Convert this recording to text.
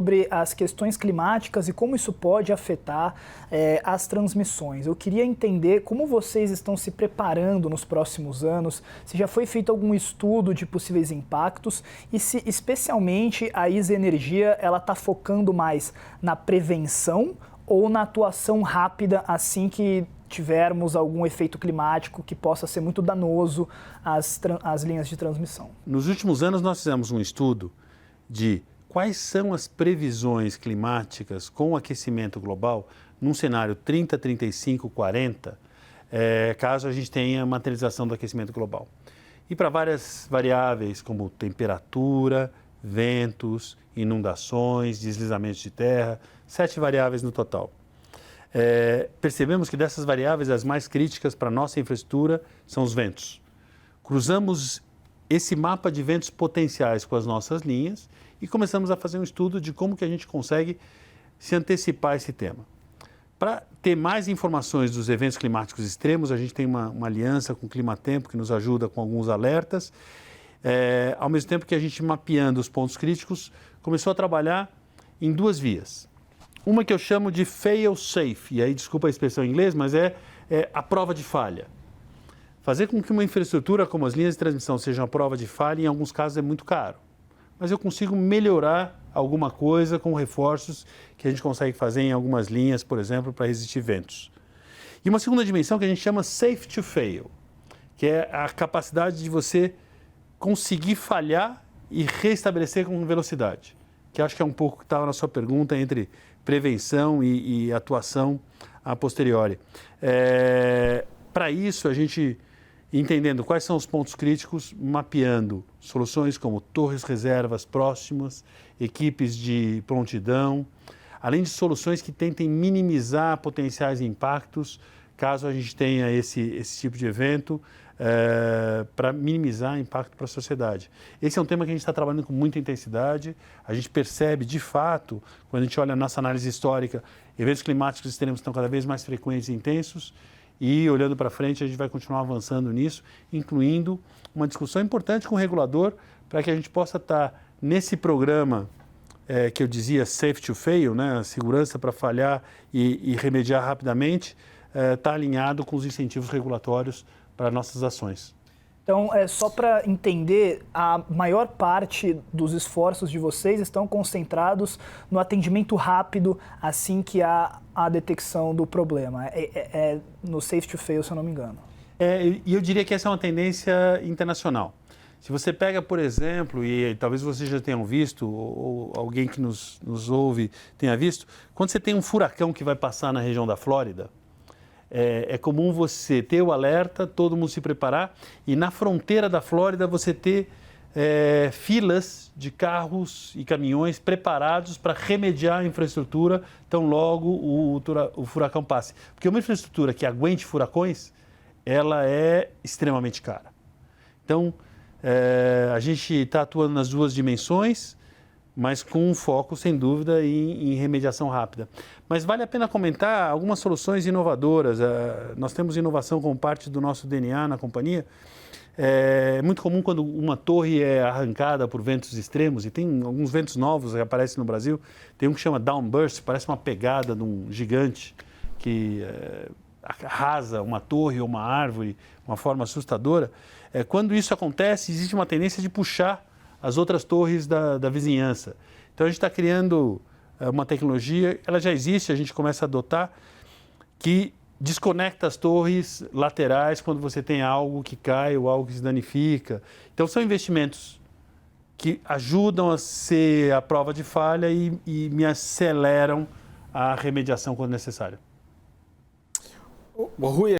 sobre as questões climáticas e como isso pode afetar as transmissões. Eu queria entender como vocês estão se preparando nos próximos anos, se já foi feito algum estudo de possíveis impactos e se especialmente a ISA Energia está focando mais na prevenção ou na atuação rápida assim que tivermos algum efeito climático que possa ser muito danoso às linhas de transmissão. Nos últimos anos nós fizemos um estudo de quais são as previsões climáticas com o aquecimento global num cenário 30, 35, 40, caso a gente tenha materialização do aquecimento global. E para várias variáveis como temperatura, ventos, inundações, deslizamentos de terra, 7 variáveis no total. Percebemos que dessas variáveis as mais críticas para a nossa infraestrutura são os ventos. Cruzamos esse mapa de ventos potenciais com as nossas linhas e começamos a fazer um estudo de como que a gente consegue se antecipar a esse tema. Para ter mais informações dos eventos climáticos extremos, a gente tem uma aliança com o Climatempo que nos ajuda com alguns alertas. Ao mesmo tempo que a gente, mapeando os pontos críticos, começou a trabalhar em 2 vias. Uma que eu chamo de fail safe, e aí desculpa a expressão em inglês, mas é a prova de falha. Fazer com que uma infraestrutura como as linhas de transmissão sejam a prova de falha, em alguns casos é muito caro. Mas eu consigo melhorar alguma coisa com reforços que a gente consegue fazer em algumas linhas, por exemplo, para resistir ventos. E uma segunda dimensão que a gente chama safe to fail, que é a capacidade de você conseguir falhar e restabelecer com velocidade, que acho que é um pouco que estava na sua pergunta entre prevenção e atuação a posteriori. Para isso, a gente, entendendo quais são os pontos críticos, mapeando soluções como torres reservas próximas, equipes de prontidão, além de soluções que tentem minimizar potenciais impactos, caso a gente tenha esse tipo de evento, para minimizar impacto para a sociedade. Esse é um tema que a gente está trabalhando com muita intensidade. A gente percebe, de fato, quando a gente olha a nossa análise histórica, eventos climáticos extremos estão cada vez mais frequentes e intensos. E, olhando para frente, a gente vai continuar avançando nisso, incluindo uma discussão importante com o regulador, para que a gente possa estar nesse programa que eu dizia safe to fail, né, a segurança para falhar e remediar rapidamente, está alinhado com os incentivos regulatórios para nossas ações. Então, só para entender, a maior parte dos esforços de vocês estão concentrados no atendimento rápido assim que há a detecção do problema. No safe to fail, se eu não me engano. E eu diria que essa é uma tendência internacional. Se você pega, por exemplo, e talvez vocês já tenham visto, ou alguém que nos ouve tenha visto, quando você tem um furacão que vai passar na região da Flórida, é comum você ter o alerta, todo mundo se preparar, e na fronteira da Flórida você ter filas de carros e caminhões preparados para remediar a infraestrutura tão logo o furacão passe. Porque uma infraestrutura que aguente furacões, ela é extremamente cara. Então, a gente está atuando nas 2 dimensões, mas com um foco, sem dúvida, em remediação rápida. Mas vale a pena comentar algumas soluções inovadoras. Nós temos inovação como parte do nosso DNA na companhia. É muito comum quando uma torre é arrancada por ventos extremos, e tem alguns ventos novos que aparecem no Brasil. Tem um que chama downburst, parece uma pegada de um gigante que arrasa uma torre ou uma árvore de uma forma assustadora. Quando isso acontece, existe uma tendência de puxar as outras torres da vizinhança. Então, a gente está criando uma tecnologia, ela já existe, a gente começa a adotar, que desconecta as torres laterais quando você tem algo que cai ou algo que se danifica. Então, são investimentos que ajudam a ser a prova de falha e me aceleram a remediação quando necessário. Rui,